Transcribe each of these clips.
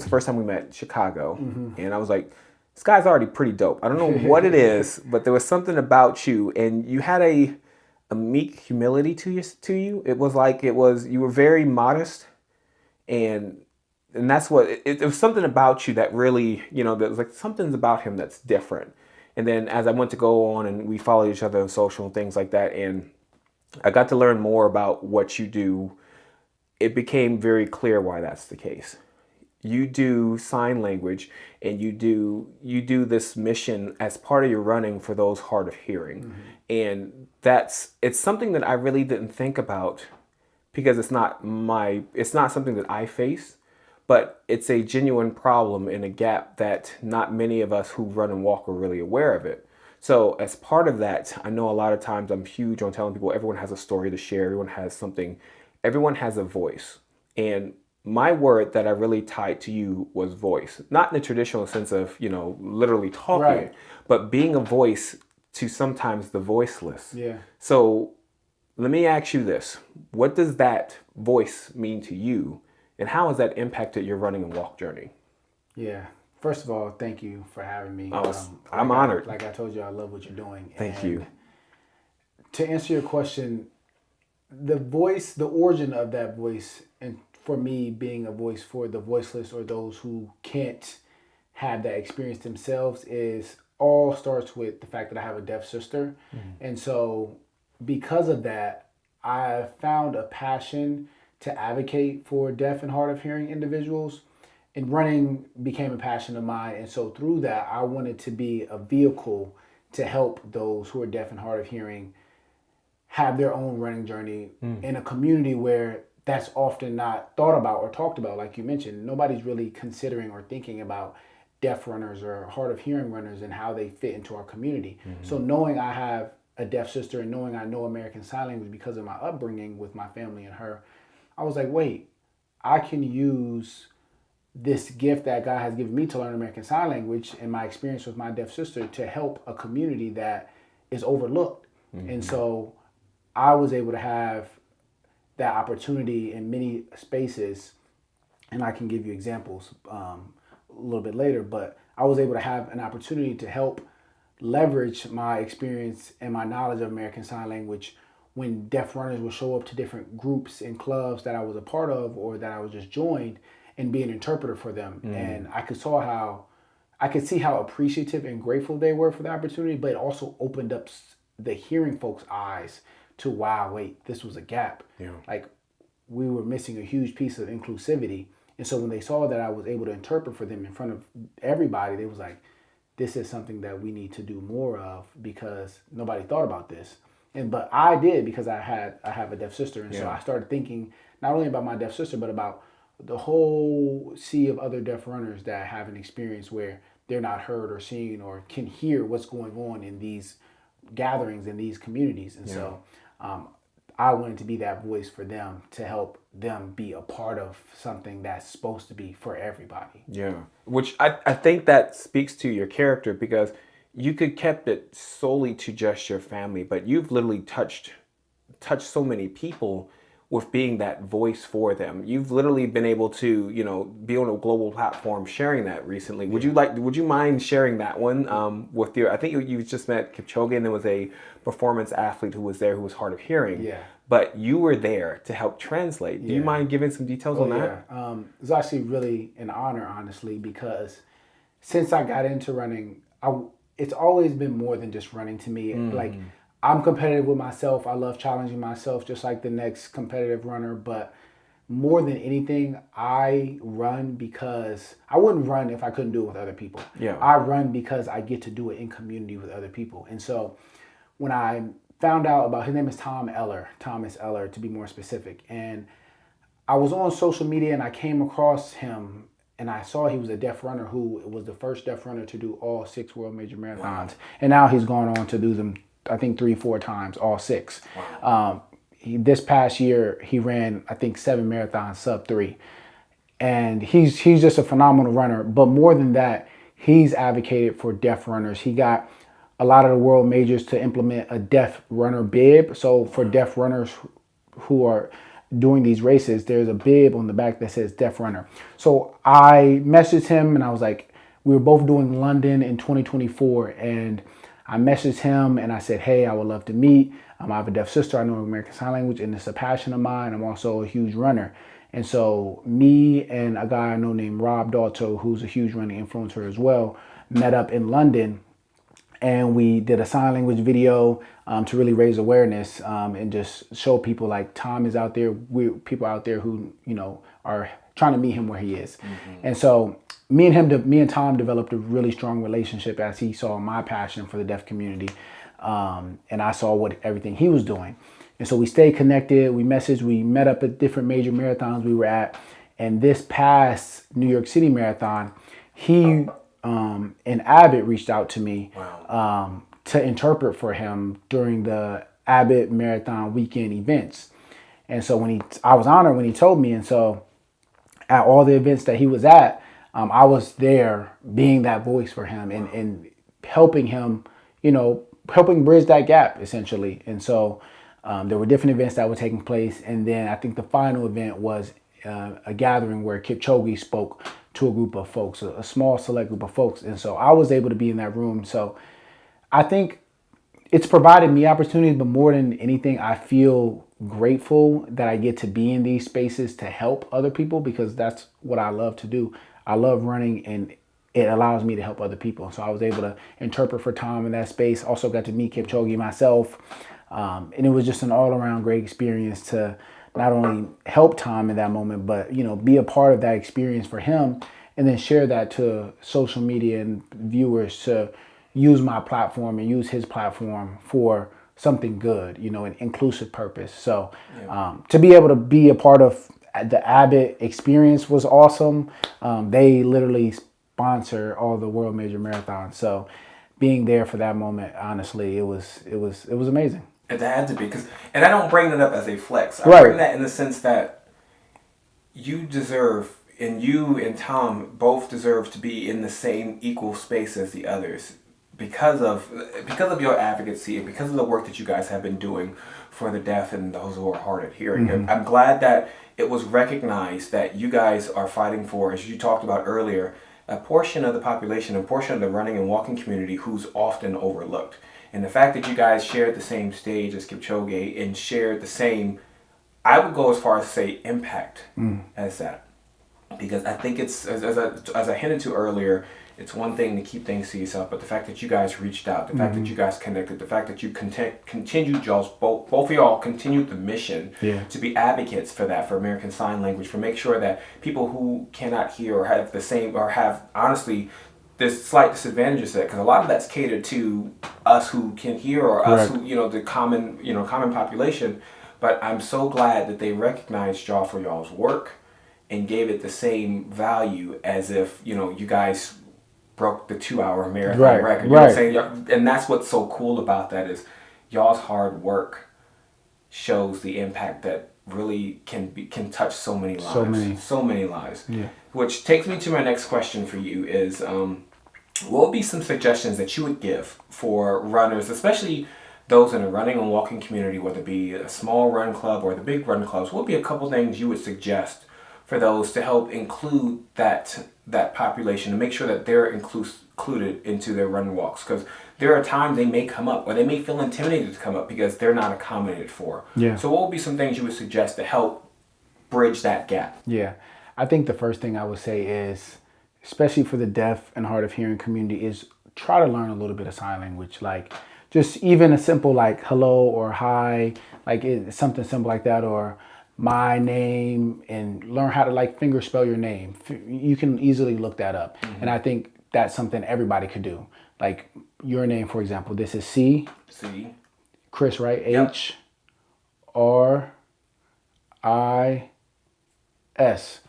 the first time we met in Chicago, and I was like, this guy's already pretty dope. I don't know what it is, but there was something about you, and you had a meek humility to you. It was like you were very modest, and that's what it was something about you that really, there was like something's about him that's different. And then as I went to go on and we followed each other on social and things like that, and I got to learn more about what you do, it became very clear why that's the case. You do sign language, and you do this mission as part of your running for those hard of hearing. And it's something that I really didn't think about, because it's not something that I face, but it's a genuine problem and a gap that not many of us who run and walk are really aware of it. So as part of that, I know a lot of times I'm huge on telling people everyone has a story to share, everyone has something, everyone has a voice. And my word that I really tied to you was voice, not in the traditional sense of, literally talking, right, but being a voice to sometimes the voiceless. Yeah. So let me ask you this. What does that voice mean to you, and how has that impacted your running and walk journey? Yeah. First of all, thank you for having me. I'm honored. Like I told you, I love what you're doing. Thank you. To answer your question, the origin of that voice, and for me being a voice for the voiceless or those who can't have that experience themselves, all starts with the fact that I have a deaf sister. And so because of that, I found a passion to advocate for deaf and hard of hearing individuals, and running became a passion of mine. And so through that, I wanted to be a vehicle to help those who are deaf and hard of hearing have their own running journey in a community where that's often not thought about or talked about. Like you mentioned, nobody's really considering or thinking about deaf runners or hard of hearing runners and how they fit into our community. So knowing I have a deaf sister and knowing I know American Sign Language because of my upbringing with my family and her, I was like, wait, I can use this gift that God has given me to learn American Sign Language and my experience with my deaf sister to help a community that is overlooked. And so I was able to have that opportunity in many spaces, and I can give you examples a little bit later, but I was able to have an opportunity to help leverage my experience and my knowledge of American Sign Language when deaf runners would show up to different groups and clubs that I was a part of or that I was just joined, and be an interpreter for them. And I could see how appreciative and grateful they were for the opportunity, but it also opened up the hearing folks' eyes to, wow, wait, this was a gap. Yeah. Like, we were missing a huge piece of inclusivity. And so when they saw that I was able to interpret for them in front of everybody, they was like, this is something that we need to do more of, because nobody thought about this. But I did, because I have a deaf sister. And so I started thinking not only about my deaf sister, but about the whole sea of other deaf runners that have an experience where they're not heard or seen or can hear what's going on in these gatherings in these communities. And so I wanted to be that voice for them, to help them be a part of something that's supposed to be for everybody. Yeah, which I think that speaks to your character, because you could kept it solely to just your family, but you've literally touched so many people with being that voice for them. You've literally been able to, be on a global platform sharing that recently. Would you mind sharing that one with I think you just met Kipchoge, and there was a performance athlete who was there who was hard of hearing. Yeah. But you were there to help translate. Do you mind giving some details on that? Yeah. It's actually really an honor, honestly, because since I got into running, it's always been more than just running to me. Like, I'm competitive with myself. I love challenging myself just like the next competitive runner. But more than anything, I run because I wouldn't run if I couldn't do it with other people. Yeah. I run because I get to do it in community with other people. And so when I found out about, his name is Thomas Eller to be more specific. And I was on social media and I came across him, and I saw he was a deaf runner who was the first deaf runner to do all 6 world major marathons. Wow. And now he's gone on to do them, I think 3-4 times, all 6. Wow. This past year, he ran, I think, 7 marathons, sub 3. And he's just a phenomenal runner. But more than that, he's advocated for deaf runners. He got a lot of the world majors to implement a deaf runner bib. So for deaf runners who are during these races, there's a bib on the back that says Deaf Runner. So I messaged him and I was like, we were both doing London in 2024, and I messaged him and I said, hey, I would love to meet. I have a deaf sister. I know American Sign Language, and it's a passion of mine. I'm also a huge runner. And so me and a guy I know named Rob Dalto, who's a huge running influencer as well, met up in London, and we did a sign language video to really raise awareness and just show people like Tom is out there. People out there who, you know, are trying to meet him where he is. And so me and Tom developed a really strong relationship as he saw my passion for the deaf community. And I saw everything he was doing. And so we stayed connected. We messaged. We met up at different major marathons we were at. And this past New York City marathon, he and Avid reached out to me to interpret for him during the Avid Marathon weekend events. And so I was honored when he told me. And so at all the events that he was at, I was there being that voice for him and helping him, you know, helping bridge that gap essentially. And so there were different events that were taking place. And then I think the final event was a gathering where Kipchoge spoke to a group of folks, a small select group of folks. And so I was able to be in that room. So I think it's provided me opportunities, but more than anything, I feel grateful that I get to be in these spaces to help other people, because that's what I love to do. I love running, and it allows me to help other people. So I was able to interpret for Tom in that space. Also got to meet Kipchoge myself. And it was just an all around great experience to not only help Tom in that moment, but, you know, be a part of that experience for him, and then share that to social media and viewers to use my platform and use his platform for something good, you know, an inclusive purpose. So to be able to be a part of the Abbott experience was awesome. They literally sponsor all the world major marathons. So being there for that moment, honestly, it was amazing. It had to be, and I don't bring it up as a flex. I bring that in the sense that you deserve, and you and Tom both deserve to be in the same equal space as the others because of your advocacy and because of the work that you guys have been doing for the deaf and those who are hard of hearing. Mm-hmm. I'm glad that it was recognized that you guys are fighting for, as you talked about earlier, a portion of the population, a portion of the running and walking community who's often overlooked. And the fact that you guys shared the same stage as Kipchoge and shared the same, I would go as far as to say, impact as that. Because I think it's, as I hinted to earlier, it's one thing to keep things to yourself, but the fact that you guys reached out, the fact that you guys connected, the fact that you continued, both of y'all continued the mission to be advocates for that, for American Sign Language, for make sure that people who cannot hear or have the same, or have, honestly, there's slight disadvantages to that, because a lot of that's catered to us who can hear, or us who, you know, the common population. But I'm so glad that they recognized y'all for y'all's work and gave it the same value as if, you know, you guys broke the 2-hour marathon record. You know what I'm saying? And that's what's so cool about that is y'all's hard work shows the impact that really can touch so many lives. So many lives. Yeah. Which takes me to my next question for you is, what would be some suggestions that you would give for runners, especially those in a running and walking community, whether it be a small run club or the big run clubs? What would be a couple things you would suggest for those to help include that population, to make sure that they're included into their run walks? Because there are times they may come up, or they may feel intimidated to come up because they're not accommodated for. Yeah. So what would be some things you would suggest to help bridge that gap? Yeah. I think the first thing I would say is, especially for the deaf and hard of hearing community, is try to learn a little bit of sign language. Like just even a simple like hello or hi, like something simple like that, or my name, and learn how to like finger spell your name. You can easily look that up. Mm-hmm. And I think that's something everybody could do. Like your name, for example, this is C. Chris, right? Yep. H-R-I-S.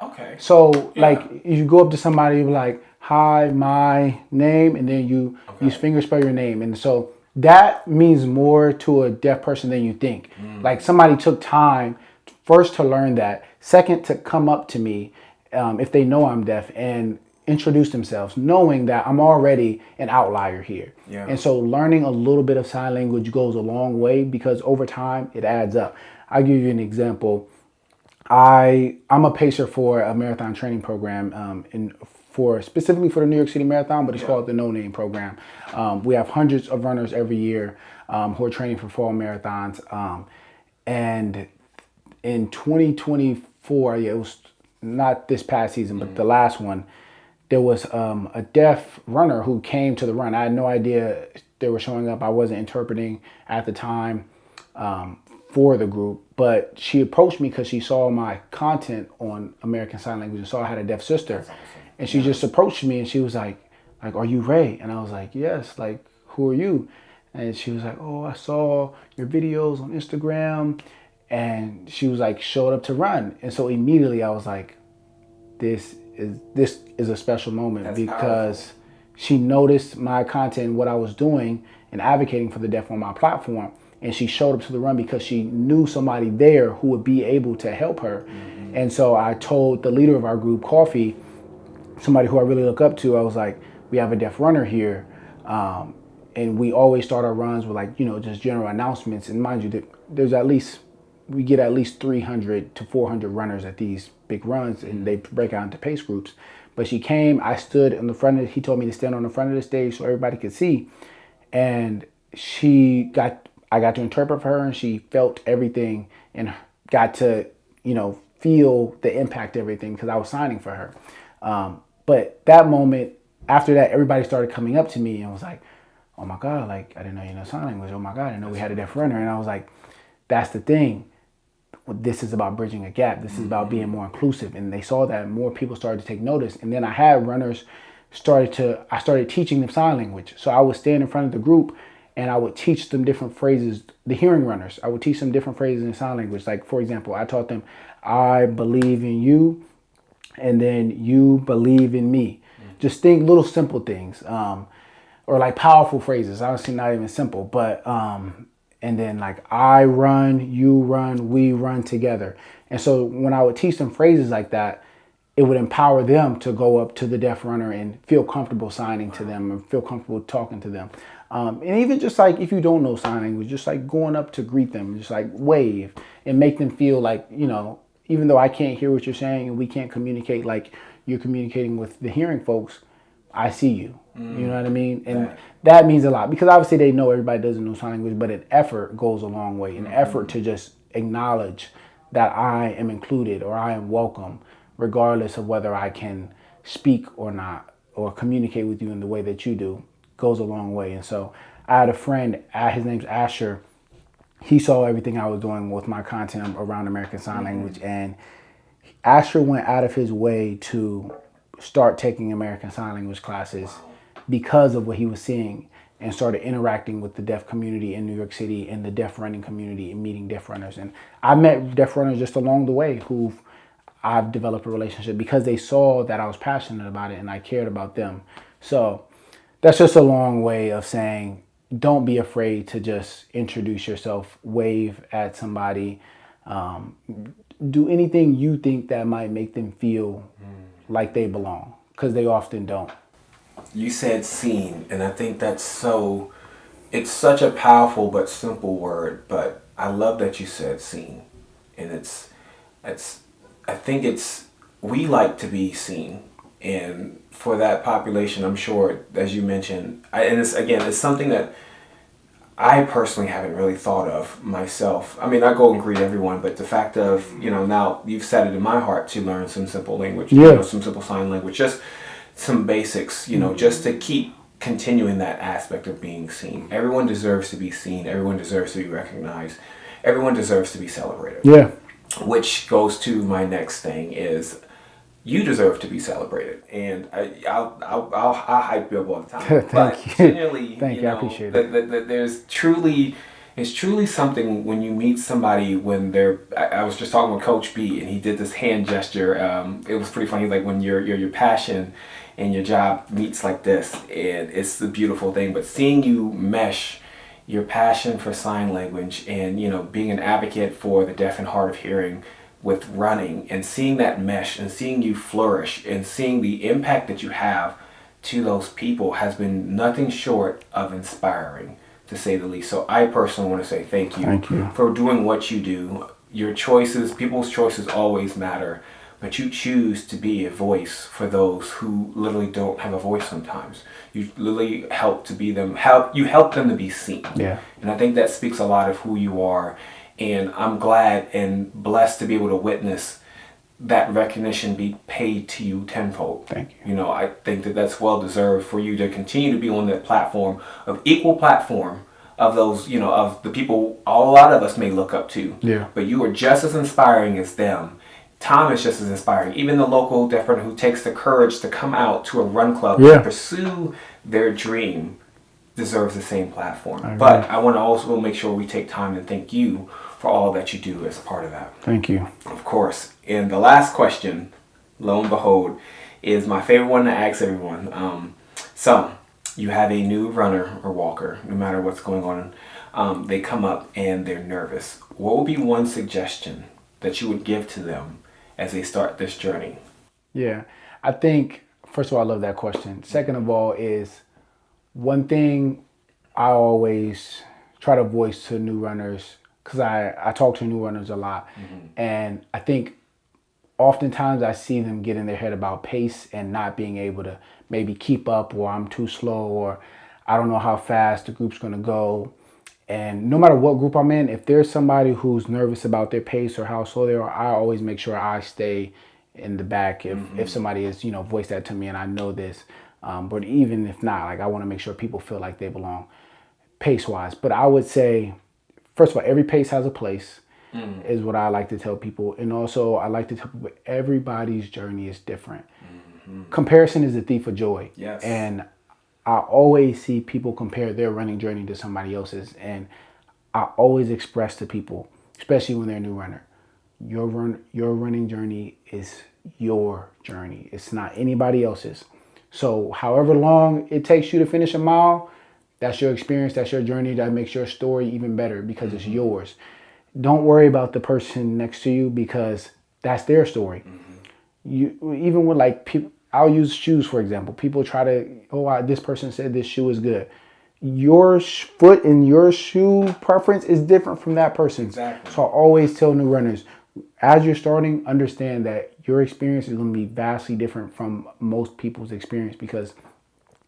Okay. So like you go up to somebody, you're like, hi, my name, and then you finger spell your name. And so that means more to a deaf person than you think. Like somebody took time first to learn that, second to come up to me if they know I'm deaf and introduce themselves, knowing that I'm already an outlier here. Yeah. And so learning a little bit of sign language goes a long way, because over time it adds up. I'll give you an example. I'm a pacer for a marathon training program, specifically for the New York City Marathon, but it's called the No Name program. We have hundreds of runners every year who are training for fall marathons. And in 2024, it was not this past season, but the last one, there was a deaf runner who came to the run. I had no idea they were showing up. I wasn't interpreting at the time for the group, but she approached me because she saw my content on American Sign Language and saw I had a deaf sister. And she just approached me and she was like, are you Ray? And I was like, yes, like, who are you? And she was like, oh, I saw your videos on Instagram. And she was like, showed up to run. And so immediately I was like, this is a special moment. That's because powerful. She noticed my content, what I was doing and advocating for the deaf on my platform. And she showed up to the run because she knew somebody there who would be able to help her. Mm-hmm. And so I told the leader of our group, Coffee, somebody who I really look up to, I was like, we have a deaf runner here. And we always start our runs with like, just general announcements. And mind you, we get at least 300 to 400 runners at these big runs, and they break out into pace groups. But she came, I stood on the front he told me to stand on the front of the stage so everybody could see. And I got to interpret for her, and she felt everything and got to, feel the impact of everything because I was signing for her. But that moment, after that, everybody started coming up to me and was like, oh my God, like, I didn't know you know sign language. Oh my God, I didn't know we had a deaf runner. And I was like, that's the thing. This is about bridging a gap. This is about being more inclusive. And they saw that more people started to take notice. And then I had runners I started teaching them sign language. So I would stand in front of the group and I would teach them different phrases. The hearing runners, I would teach them different phrases in sign language. Like, for example, I taught them, I believe in you, and then you believe in me. Just think little simple things, or like powerful phrases. Honestly, not even simple, but and then like I run, you run, we run together. And so when I would teach them phrases like that, it would empower them to go up to the deaf runner and feel comfortable signing to them and feel comfortable talking to them. And even just like if you don't know sign language, just like going up to greet them, just like wave and make them feel like, even though I can't hear what you're saying and we can't communicate like you're communicating with the hearing folks, I see you. You know what I mean? And that means a lot because obviously they know everybody doesn't know sign language, but an effort goes a long way. An effort to just acknowledge that I am included or I am welcome, regardless of whether I can speak or not or communicate with you in the way that you do, goes a long way. And so I had a friend, his name's Asher. He saw everything I was doing with my content around American Sign Language, and Asher went out of his way to start taking American Sign Language classes because of what he was seeing, and started interacting with the deaf community in New York City and the deaf running community and meeting deaf runners. And I met deaf runners just along the way who I've developed a relationship because they saw that I was passionate about it and I cared about them. So that's just a long way of saying, don't be afraid to just introduce yourself, wave at somebody, do anything you think that might make them feel like they belong, because they often don't. You said seen, and I think it's such a powerful but simple word, but I love that you said seen. And we like to be seen. And for that population, I'm sure, as you mentioned, it's something that I personally haven't really thought of myself. I mean, I go and greet everyone, but the fact of, now you've set it in my heart to learn some simple language, some simple sign language, just some basics, just to keep continuing that aspect of being seen. Everyone deserves to be seen. Everyone deserves to be recognized. Everyone deserves to be celebrated. Yeah. Which goes to my next thing is, you deserve to be celebrated, and I'll hype you up all the time. Thank you. Genuinely, Thank you. I appreciate it. It's truly something when you meet somebody when they're. I was just talking with Coach B, and he did this hand gesture. It was pretty funny, like when your passion and your job meets like this, and it's the beautiful thing. But seeing you mesh your passion for sign language and being an advocate for the deaf and hard of hearing with running, and seeing that mesh and seeing you flourish and seeing the impact that you have to those people has been nothing short of inspiring, to say the least. So I personally want to say thank you for doing what you do, your choices, people's choices always matter, but you choose to be a voice for those who literally don't have a voice sometimes. You literally help them to be seen. Yeah. And I think that speaks a lot of who you are. And I'm glad and blessed to be able to witness that recognition be paid to you tenfold. Thank you. You know, I think that that's well deserved for you to continue to be on that platform of equal platform of those, you know, of the people a lot of us may look up to. Yeah. But you are just as inspiring as them. Tom is just as inspiring. Even the local deaf runner who takes the courage to come out to a run club Yeah. and pursue their dream deserves the same platform. But I want to also make sure we take time and thank you for all that you do as a part of that. Thank you. Of course. And the last question, lo and behold, is my favorite one to ask everyone. So, you have a new runner or walker, no matter what's going on, they come up and they're nervous. What would be one suggestion that you would give to them as they start this journey? Yeah. I think, first of all, I love that question. Second of all is one thing I always try to voice to new runners, because I talk to new runners a lot. And I think oftentimes I see them get in their head about pace and not being able to maybe keep up, or I'm too slow, or I don't know how fast the group's going to go. And no matter what group I'm in, if there's somebody who's nervous about their pace or how slow they are, I always make sure I stay in the back if somebody is, you know, voiced that to me and I know this. But even if not, like, I want to make sure people feel like they belong pace-wise. But I would say, first of all, every pace has a place, is what I like to tell people. And also, I like to tell people everybody's journey is different. Comparison is the thief of joy. Yes. And I always see people compare their running journey to somebody else's. And I always express to people, especially when they're a new runner, your running journey is your journey. It's not anybody else's. So however long it takes you to finish a mile, that's your experience, that's your journey. That makes your story even better because it's yours. Don't worry about the person next to you because that's their story. You even with like people, I'll use shoes for example. People try to, this person said this shoe is good. Your foot and your shoe preference is different from that person's. Exactly. So I always tell new runners, as you're starting, understand that your experience is going to be vastly different from most people's experience because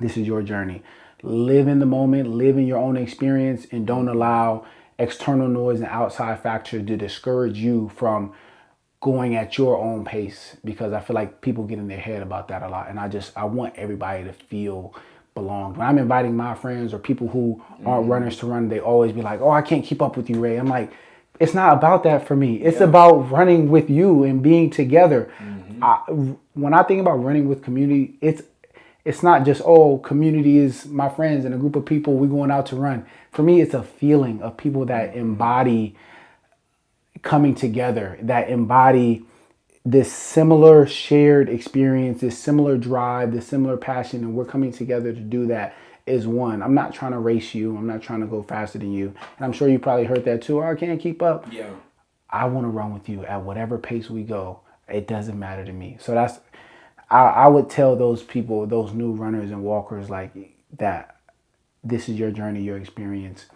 this is your journey. Live in the moment, live in your own experience, and don't allow external noise and outside factors to discourage you from going at your own pace, because I feel like people get in their head about that a lot. And I want everybody to feel belonged. When I'm inviting my friends or people who aren't runners to run, they always be like, oh, I can't keep up with you, Ray. I'm like, it's not about that for me. It's about running with you and being together. When I think about running with community, it's not just, oh, community is my friends and a group of people we going out to run. For me, it's a feeling of people that embody coming together, that embody this similar shared experience, this similar drive, this similar passion, and we're coming together to do that as one. I'm not trying to race you. I'm not trying to go faster than you. And I'm sure you probably heard that too. Oh, I can't keep up. Yeah. I want to run with you at whatever pace we go. It doesn't matter to me. So that's, I would tell those people, those new runners and walkers like that, this is your journey, your experience.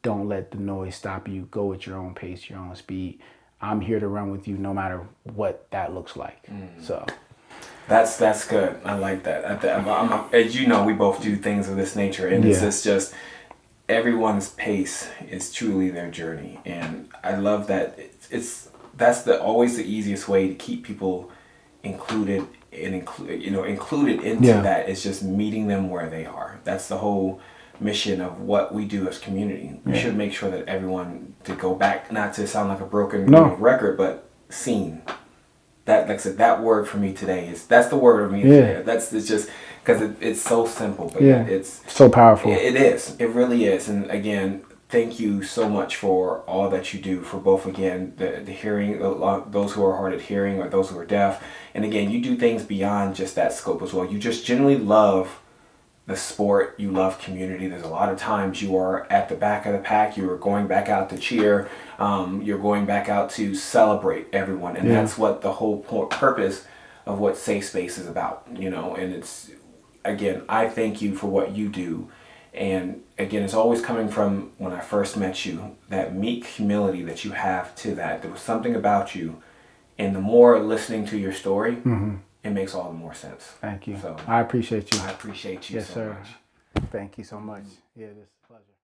Don't let the noise stop you. Go at your own pace, your own speed. I'm here to run with you no matter what that looks like. So that's good. I like that. As you know, we both do things of this nature, and it's just everyone's pace is truly their journey, and I love that. That's always the easiest way to keep people included and included into that is just meeting them where they are. That's the whole mission of what we do as community. We should make sure that everyone, to go back, not to sound like a broken record, but seen. That, like I said, that word for me today that's the word of me today. It's just because it's so simple, but it's so powerful. It is. It really is. And again, thank you so much for all that you do for both, again, the hearing, those who are hard of hearing or those who are deaf. And again, you do things beyond just that scope as well. You just generally love the sport, you love community. There's a lot of times you are at the back of the pack, you are going back out to cheer, you're going back out to celebrate everyone, and that's what the whole purpose of what Safe Space is about, and it's, again, I thank you for what you do, And again, it's always coming from when I first met you, that meek humility that you have to that. There was something about you, and the more listening to your story, it makes all the more sense. Thank you. So I appreciate you. I appreciate you Yes, so sir. much. Thank you so much. Yeah, this is a pleasure.